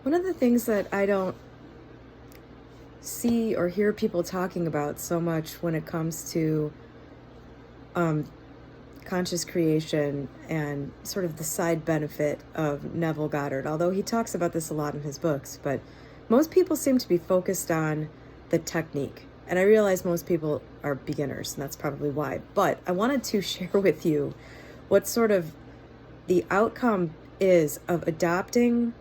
One of the things that I don't see or hear people talking about so much when it comes to um, conscious creation and sort of the side benefit of Neville Goddard, although he talks about this a lot in his books, but most people seem to be focused on the technique. And I realize most people are beginners, and that's probably why. But I wanted to share with you what sort of the outcome is of adopting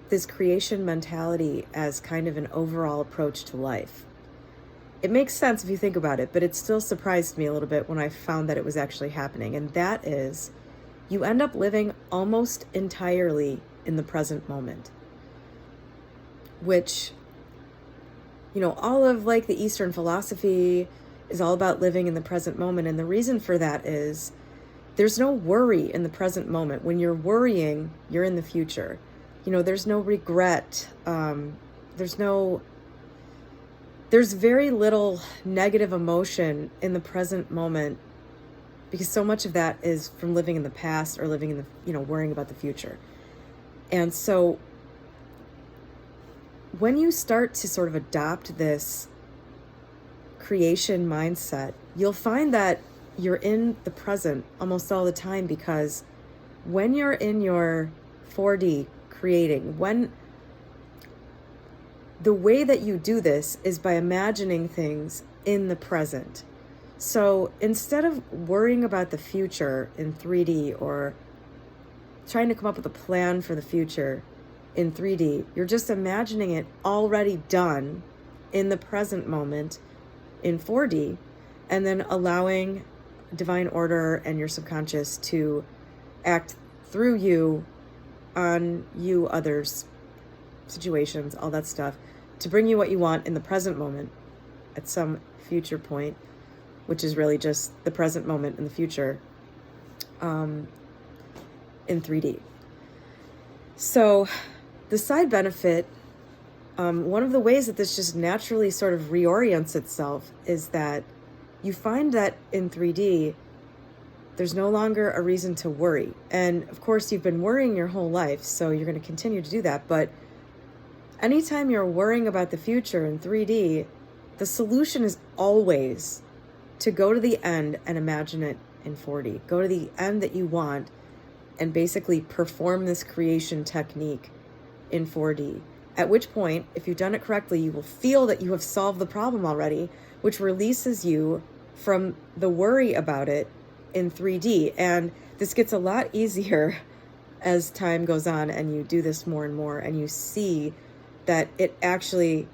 this creation mentality as kind of an overall approach to life. It makes sense if you think about it, but it still surprised me a little bit when I found that it was actually happening. And that is, you end up living almost entirely in the present moment, which, all of like the Eastern philosophy is all about living in the present moment. And the reason for that is there's no worry in the present moment. When you're worrying, you're in the future. There's no regret. There's very little negative emotion in the present moment because so much of that is from living in the past or living in the, worrying about the future. And so when you start to sort of adopt this creation mindset, you'll find that you're in the present almost all the time, because when you're in your 4D creating, when the way that you do this is by imagining things in the present. So instead of worrying about the future in 3D or trying to come up with a plan for the future in 3D, you're just imagining it already done in the present moment in 4D, and then allowing divine order and your subconscious to act through you on you, others, situations, all that stuff, to bring you what you want in the present moment at some future point, which is really just the present moment in the future, in 3D. So the side benefit, one of the ways that this just naturally sort of reorients itself is that you find that in 3D, there's no longer a reason to worry. And of course, you've been worrying your whole life, so you're going to continue to do that. But anytime you're worrying about the future in 3D, the solution is always to go to the end and imagine it in 4D. Go to the end that you want and basically perform this creation technique in 4D. At which point, if you've done it correctly, you will feel that you have solved the problem already, which releases you from the worry about it in 3D. And this gets a lot easier as time goes on and you do this more and more, and you see that it actually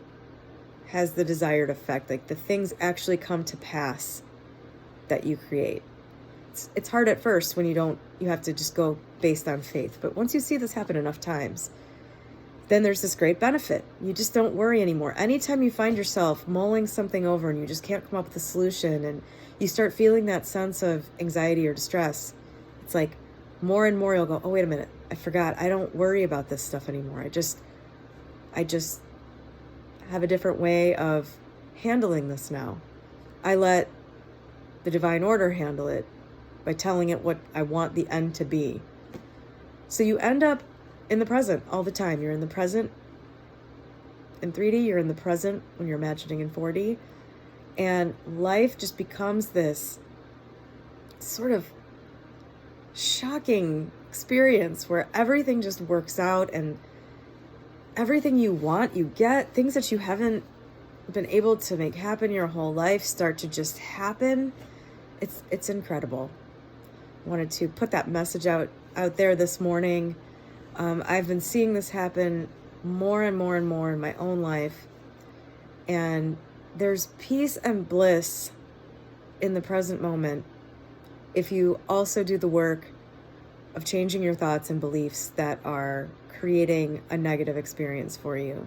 has the desired effect. Like the things actually come to pass that you create. It's hard at first when you have to just go based on faith. But once you see this happen enough times, then there's this great benefit. You just don't worry anymore. Anytime you find yourself mulling something over and you just can't come up with a solution, and you start feeling that sense of anxiety or distress, it's like more and more you'll go, oh, wait a minute, I forgot. I don't worry about this stuff anymore. I just have a different way of handling this now. I let the divine order handle it by telling it what I want the end to be. So you end up in the present all the time. You're in the present in 3D, you're in the present when you're imagining in 4D, and life just becomes this sort of shocking experience where everything just works out, and everything you want, you get. Things that you haven't been able to make happen your whole life start to just happen. It's incredible. Wanted to put that message out there this morning. I've been seeing this happen more and more and more in my own life. And there's peace and bliss in the present moment if you also do the work of changing your thoughts and beliefs that are creating a negative experience for you.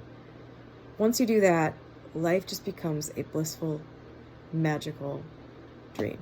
Once you do that, life just becomes a blissful, magical dream.